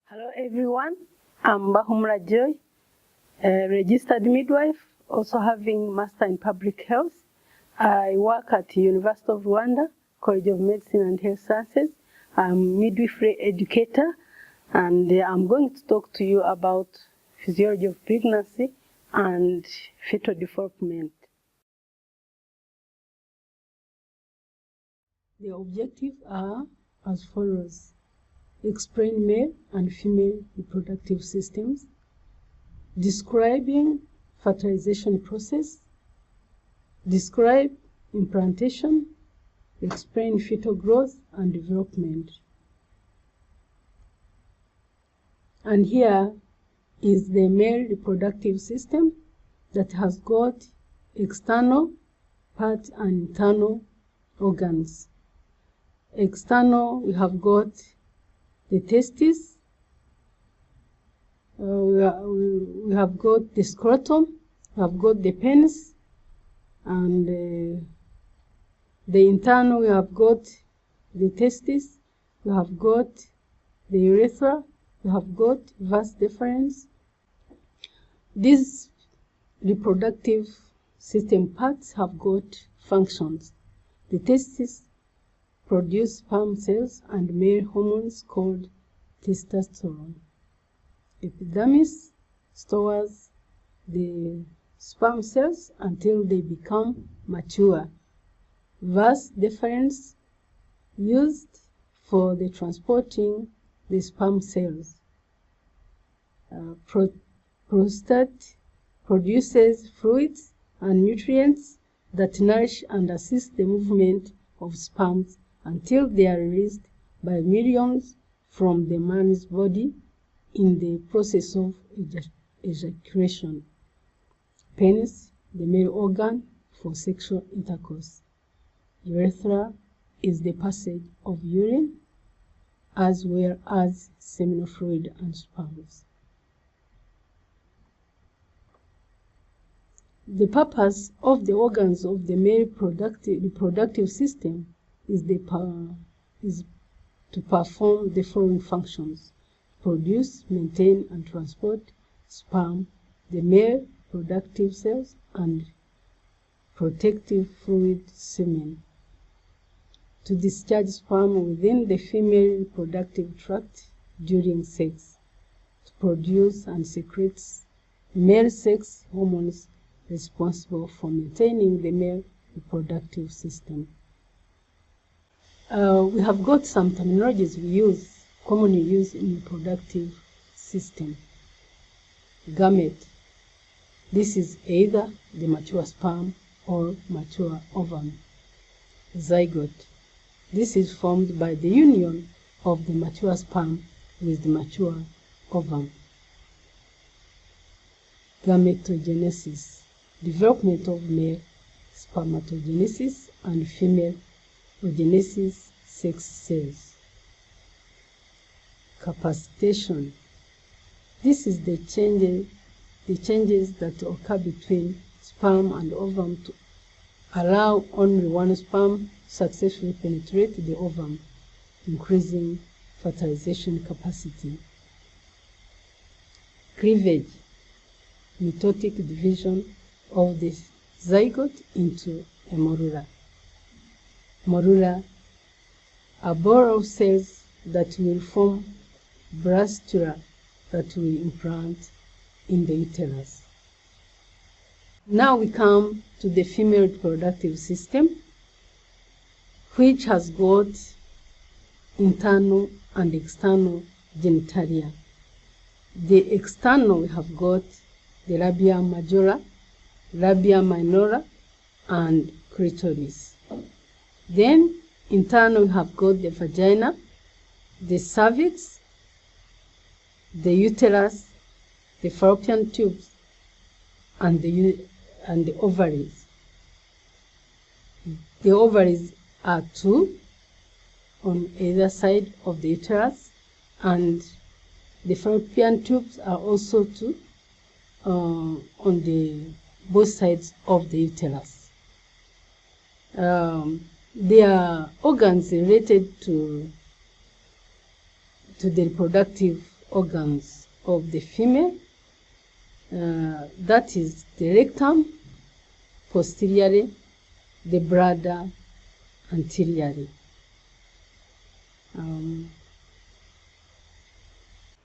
Hello everyone, I'm Bahumra Joy, a registered midwife, also having Master in Public Health. I work at the University of Rwanda, College of Medicine and Health Sciences. I'm a midwifery educator, and I'm going to talk to you about physiology of pregnancy and fetal development. The objectives are as follows: explain male and female reproductive systems, describing fertilization process, describe implantation, explain fetal growth and development. And here is the male reproductive system that has got external part and internal organs. External, we have got the testes, we have got the scrotum, we have got the penis, and the internal, we have got the testes, we have got the urethra, we have got vas deferens. These reproductive system parts have got functions. The testes produce sperm cells and male hormones called testosterone. Epidermis stores the sperm cells until they become mature. Vas deferens used for the transporting the sperm cells. Prostate produces fluids and nutrients that nourish and assist the movement of sperms until they are released by millions from the man's body in the process of ejaculation. Penis, the male organ for sexual intercourse. Urethra is the passage of urine as well as seminal fluid and sperms. The purpose of the organs of the male reproductive system is to perform the following functions: produce, maintain, and transport sperm, the male productive cells, and protective fluid semen. To discharge sperm within the female reproductive tract during sex. To produce and secrete male sex hormones responsible for maintaining the male reproductive system. We have got some terminologies we use, commonly used in reproductive system. Gamete. This is either the mature sperm or mature ovum. Zygote. This is formed by the union of the mature sperm with the mature ovum. Gametogenesis. Development of male spermatogenesis and female oogenesis sex cells. Capacitation. This is the changes that occur between sperm and ovum to allow only one sperm successfully penetrate the ovum, increasing fertilization capacity. Cleavage. Mitotic division of the zygote into a morula. Morula, a ball of cells that will form blastula that will implant in the uterus. Now we come to the female reproductive system, which has got internal and external genitalia. The external, we have got the labia majora, labia minora, and clitoris. Then internal, we have got the vagina, the cervix, the uterus, the fallopian tubes, and the ovaries. The ovaries are two on either side of the uterus, and the fallopian tubes are also two on both sides of the uterus. They are organs related to the reproductive organs of the female, that is the rectum posteriorly, the bladder anteriorly.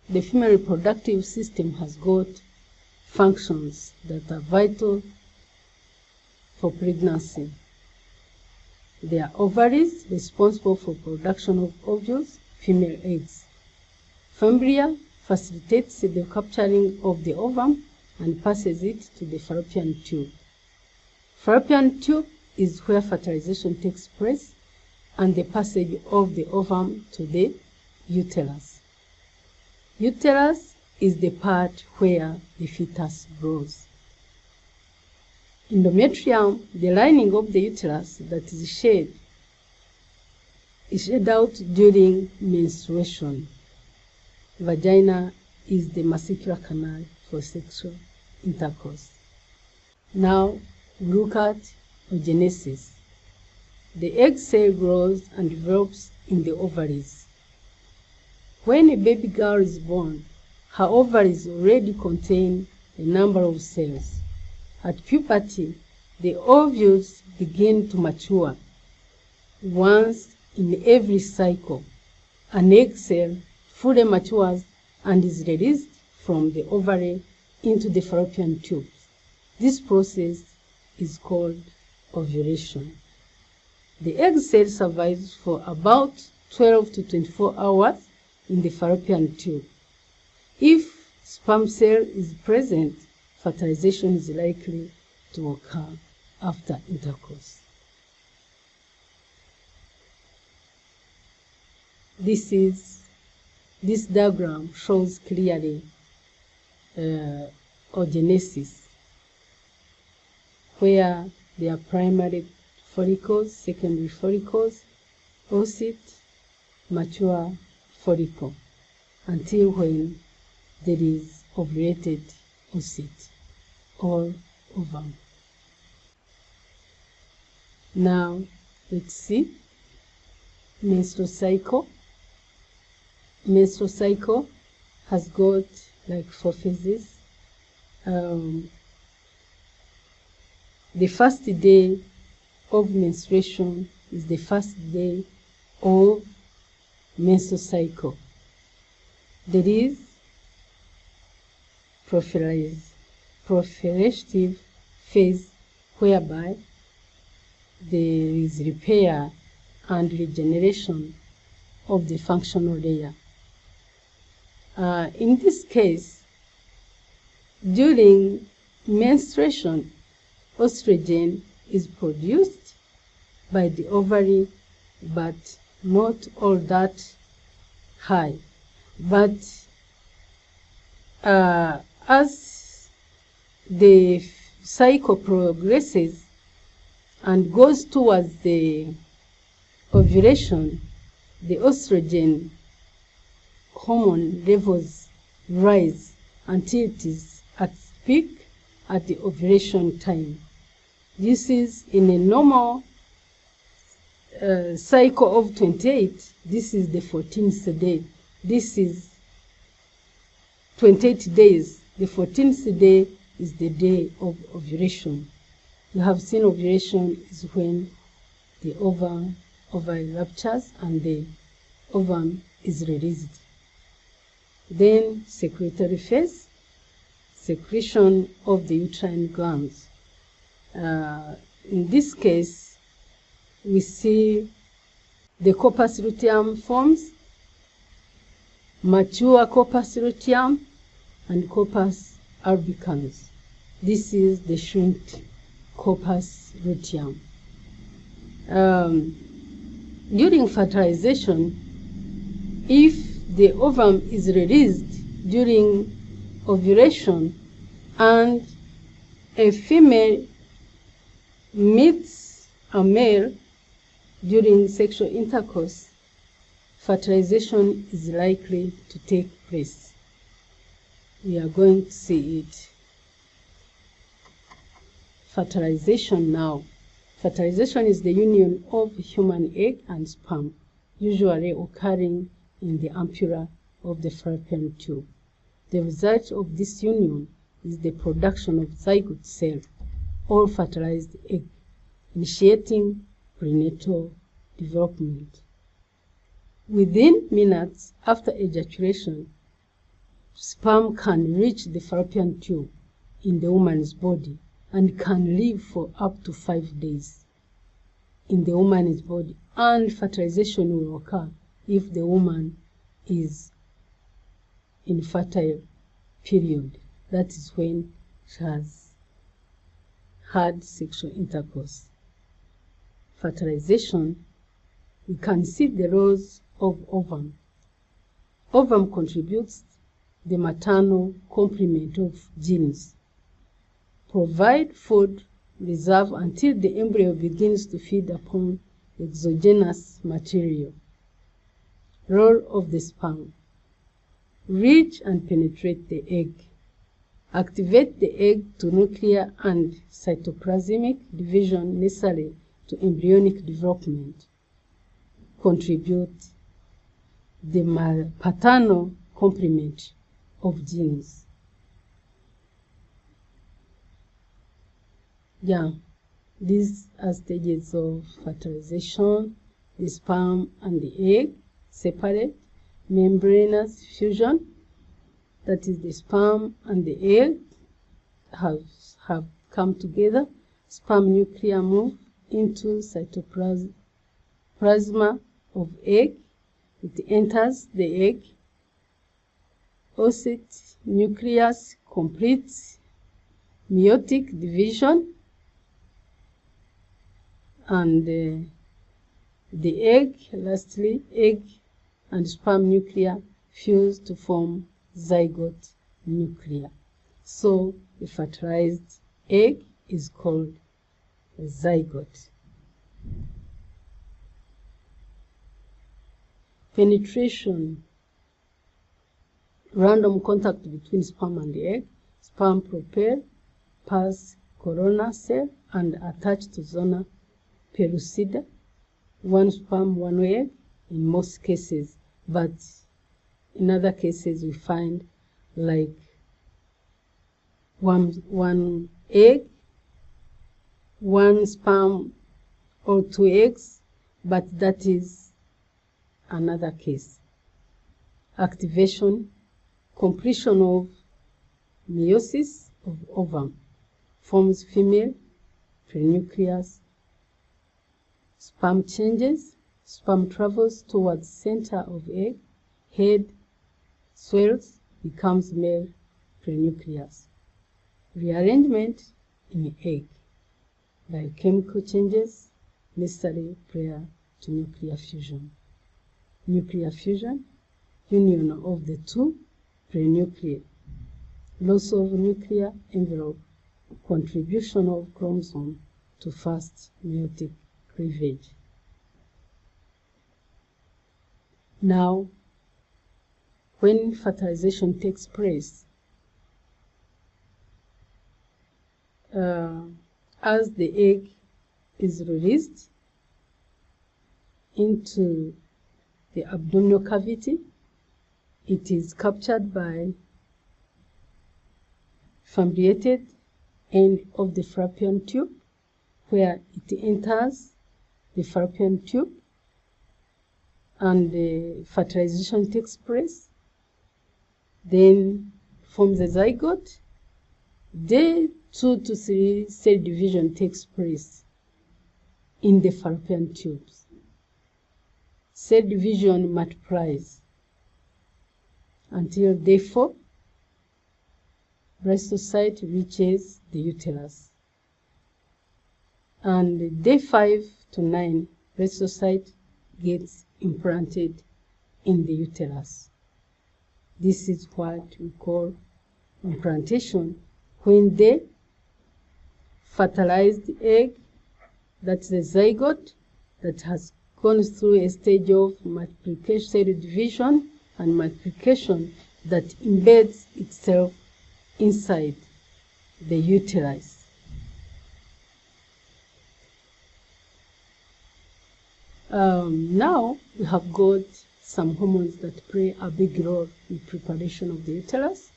The female reproductive system has got functions that are vital for pregnancy. There are ovaries responsible for production of ovules, female eggs. Fimbria facilitates the capturing of the ovum and passes it to the fallopian tube. Fallopian tube is where fertilization takes place and the passage of the ovum to the uterus. Uterus is the part where the fetus grows. Endometrium, the lining of the uterus that is shed out during menstruation. Vagina is the muscular canal for sexual intercourse. Now look at oogenesis. The egg cell grows and develops in the ovaries. When a baby girl is born, her ovaries already contain a number of cells. At puberty, the ovules begin to mature. Once in every cycle, an egg cell fully matures and is released from the ovary into the fallopian tubes. This process is called ovulation. The egg cell survives for about 12 to 24 hours in the fallopian tube. If sperm cell is present, fertilization is likely to occur after intercourse. This diagram shows clearly oogenesis, where there are primary follicles, secondary follicles, oocyte, mature follicle, until when there is ovulated oocyte or ovum. Now let's see menstrual cycle. Menstrual cycle has got like 4 phases. The first day of menstruation is the first day of menstrual cycle. There is proliferative phase, whereby there is repair and regeneration of the functional layer. In this case, during menstruation, estrogen is produced by the ovary, but not all that high. But as the cycle progresses and goes towards the ovulation, the estrogen hormone levels rise until it is at its peak at the ovulation time. This is in a normal cycle of 28. This is the 14th day. This is 28 days. The 14th day is the day of ovulation. You have seen ovulation is when the ovary ruptures and the ovum is released. Then secretory phase, secretion of the uterine glands. In this case, we see the corpus luteum forms, mature corpus luteum, and corpus albicans. This is the shrinked corpus luteum. During fertilization, if the ovum is released during ovulation and a female meets a male during sexual intercourse, fertilization is likely to take place. We are going to see it. Fertilization now. Fertilization is the union of human egg and sperm, usually occurring in the ampulla of the fallopian tube. The result of this union is the production of zygote cell or fertilized egg, initiating prenatal development. Within minutes after ejaculation, sperm can reach the fallopian tube in the woman's body and can live for up to 5 days in the woman's body, and fertilization will occur if the woman is in fertile period. That is when she has had sexual intercourse. Fertilization, we can see the roles of ovum. Ovum contributes the maternal complement of genes, provide food reserve until the embryo begins to feed upon exogenous material. Role of the sperm: reach and penetrate the egg, activate the egg to nuclear and cytoplasmic division necessary to embryonic development, contribute the paternal complement of genes. These are stages of fertilization. The sperm and the egg separate. Membranous fusion, that is, the sperm and the egg have come together. Sperm nuclear move into cytoplasma of egg. It enters the egg. Oocyte nucleus completes meiotic division, and the egg, lastly, egg and sperm nuclear fuse to form zygote nuclear. So a fertilized egg is called a zygote. Penetration: random contact between sperm and the egg. Sperm propel past corona cell and attach to zona pellucida. One sperm, one egg in most cases, but in other cases we find like one egg, one sperm, or 2 eggs, but that is another case. Activation: completion of meiosis of ovum, forms female prenucleus. Sperm changes. Sperm travels towards center of egg. Head swells, becomes male prenucleus. Rearrangement in egg. Biochemical changes necessary prior to nuclear fusion. Nuclear fusion: union of the 2 prenuclei. Loss of nuclear envelope. Contribution of chromosome to first meiotic cleavage. Now, when fertilization takes place, as the egg is released into the abdominal cavity, it is captured by fimbriated end of the fallopian tube, where it enters the fallopian tube and the fertilization takes place. Then forms a zygote. Day 2 to 3 cell division takes place in the fallopian tubes. Cell division multiplies until day 4. Blastocyte reaches the uterus, and day 5 to 9 blastocyte gets implanted in the uterus. This is what we call implantation, when the fertilized egg, that's the zygote that has gone through a stage of multiplication, cell division and multiplication, that embeds itself inside the uterus. Now we have got some hormones that play a big role in preparation of the uterus.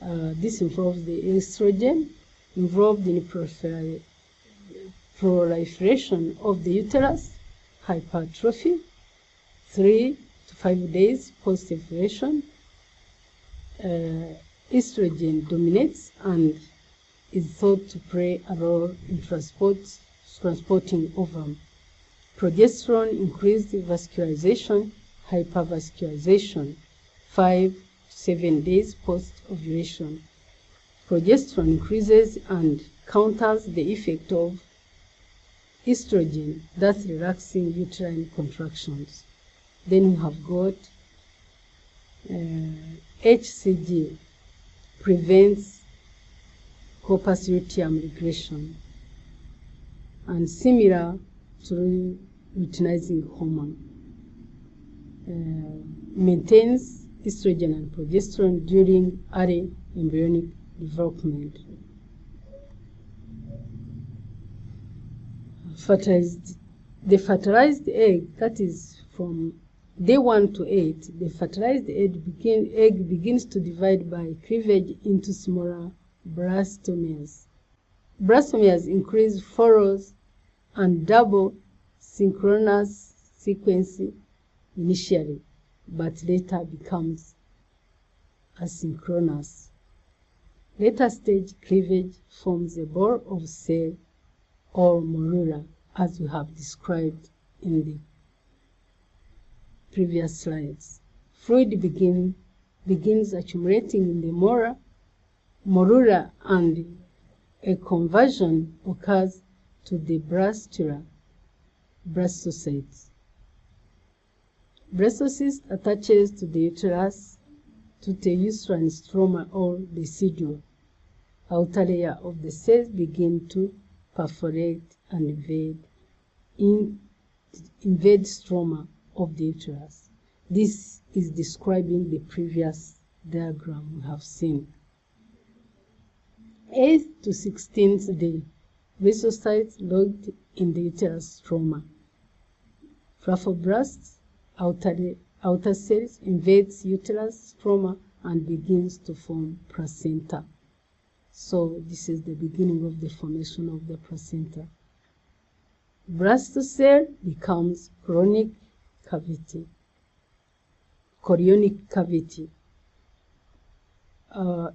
This involves the estrogen involved in proliferation of the uterus, hypertrophy, 3 to 5 days post-ovulation. Estrogen dominates and is thought to play a role in transporting ovum. Progesterone increased vascularization, hypervascularization, 5 to 7 days post-ovulation. Progesterone increases and counters the effect of estrogen, thus relaxing uterine contractions. Then we have got HCG, prevents corpus luteum regression, and similar to luteinizing hormone. Maintains estrogen and progesterone during early embryonic development. The fertilized egg, that is from day 1 to 8, the fertilized egg begins to divide by cleavage into smaller blastomeres. Blastomeres increase follows and double synchronous sequence initially, but later becomes asynchronous. Later stage cleavage forms a ball of cell or morula, as we have described in the previous slides. Fluid begins accumulating in the morula, and a conversion occurs to the blastocytes. Blastocyst attaches to the uterus, to the uterine stroma or decidual. Outer layer of the cells begin to perforate and invade stroma of the uterus. This is describing the previous diagram we have seen. 8th to 16th day, blastocytes lodged in the uterus stroma. Fluffoblasts, outer cells, invades uterus stroma and begins to form placenta. So this is the beginning of the formation of the placenta. Blastocell becomes chorionic cavity.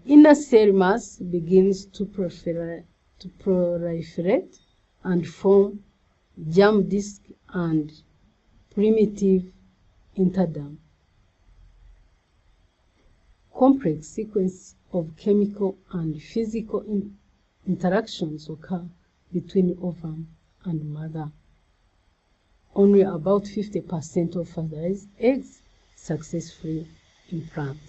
Inner cell mass begins to proliferate and form germ disc and primitive interderm. Complex sequence of chemical and physical interactions occur between ovum and mother. Only about 50% of fertilized eggs successfully implant.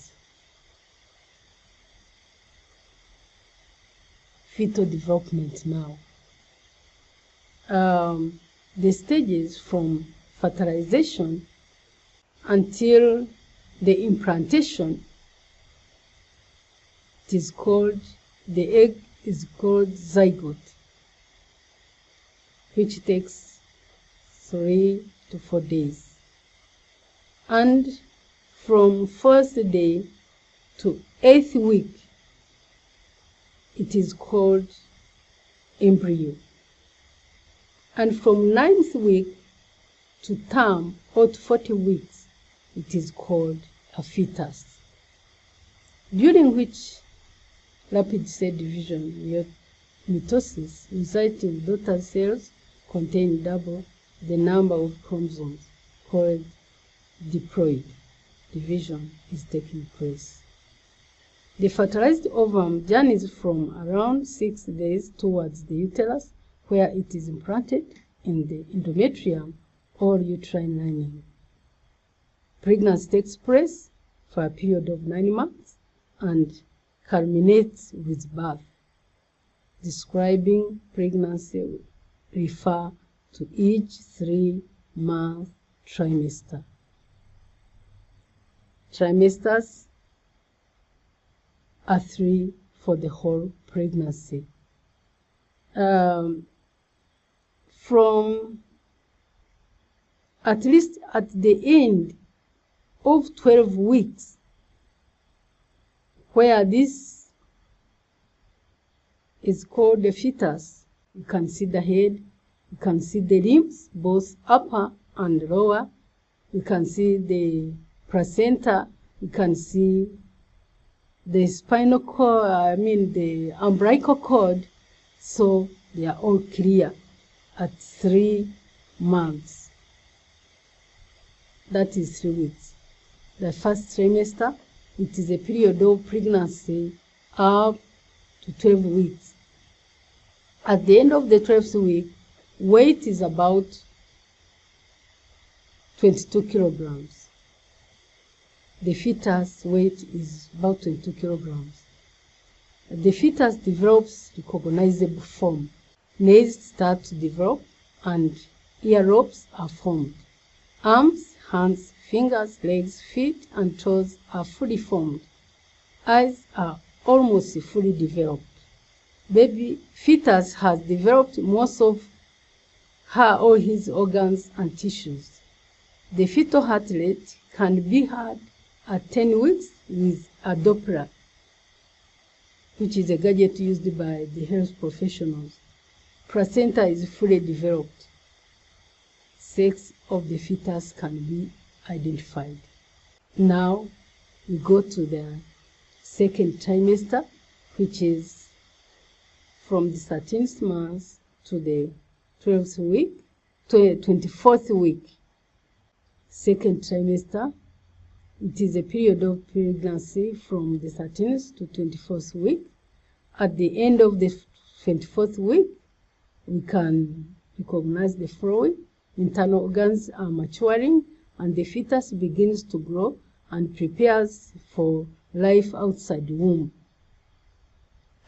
Fetal development now. The stages from fertilization until the implantation, the egg is called zygote, which takes 3 to 4 days. And from 1st day to 8th week, it is called embryo. And from 9th week to term or to 40 weeks, it is called a fetus, during which rapid cell division, mitosis, resulting daughter cells contain double the number of chromosomes, called diploid division, is taking place. The fertilized ovum journeys from around 6 days towards the uterus, where it is implanted in the endometrium or uterine lining. Pregnancy takes place for a period of 9 months and culminates with birth. Describing pregnancy, refer to each 3-month trimester. Trimesters are 3 for the whole pregnancy. From at least at the end of 12 weeks, where this is called the fetus. You can see the head, you can see the limbs, both upper and lower. You can see the placenta, you can see the spinal cord, the umbilical cord. So they are all clear at 3 months. That is 3 weeks. The first trimester, it is a period of pregnancy up to 12 weeks. At the end of the 12th week, weight is about 22 kilograms. The fetus weight is about 22 kilograms. The fetus develops recognizable form. Nails start to develop and earlobes are formed. Arms, hands, fingers, legs, feet, and toes are fully formed. Eyes are almost fully developed. Baby fetus has developed most of her or his organs and tissues. The fetal heart rate can be heard at 10 weeks with a Doppler, which is a gadget used by the health professionals. Placenta is fully developed. Sex of the fetus can be identified. Now we go to the second trimester, which is from the 13th month to the 12th week, to the 24th week. Second trimester, it is a period of pregnancy from the 13th to 24th week. At the end of the 24th week, we can recognize the following. Internal organs are maturing and the fetus begins to grow and prepares for life outside the womb.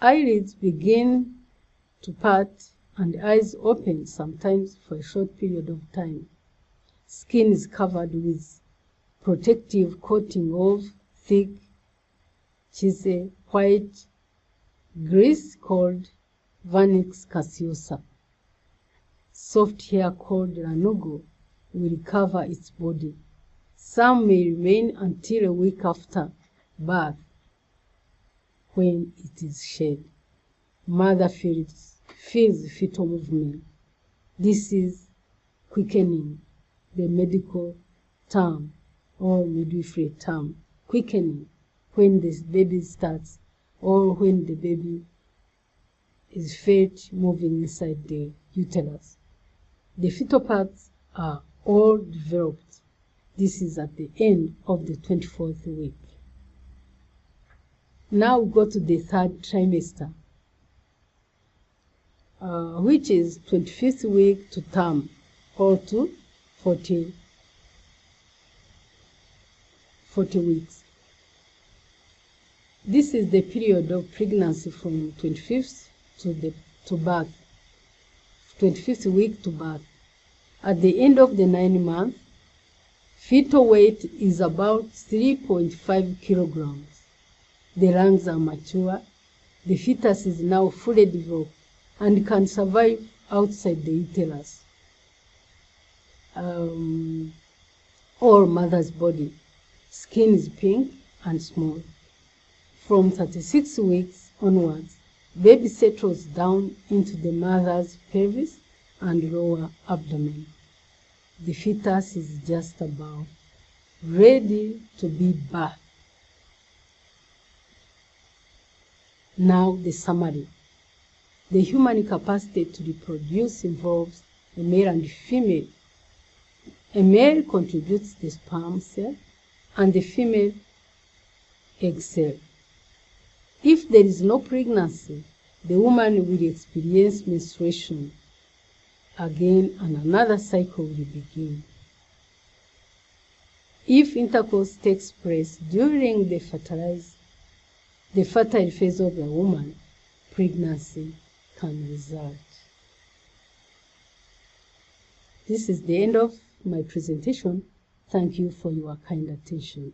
Eyelids begin to part and eyes open, sometimes for a short period of time. Skin is covered with protective coating of thick, cheesy, white grease called vernix caseosa. Soft hair called lanugo will cover its body. Some may remain until a week after birth, when it is shed. Mother feels fetal movement. This is quickening, the medical term or midwifery term. Quickening, when the baby starts or when the baby is felt moving inside the uterus. The fetal parts are all developed. This is at the end of the 24th week. Now we go to the third trimester, which is 25th week to term, or to 40 weeks. This is the period of pregnancy from 25th to birth, 25th week to birth. At the end of the 9 months, fetal weight is about 3.5 kilograms. The lungs are mature. The fetus is now fully developed and can survive outside the uterus or mother's body. Skin is pink and small. From 36 weeks onwards, baby settles down into the mother's pelvis and lower abdomen. The fetus is just about ready to be birthed. Now the summary. The human capacity to reproduce involves a male and female. A male contributes the sperm cell and the female egg cell. If there is no pregnancy, the woman will experience menstruation again and another cycle will begin. If intercourse takes place during the fertile phase of the woman, pregnancy can result. This is the end of my presentation. Thank you for your kind attention.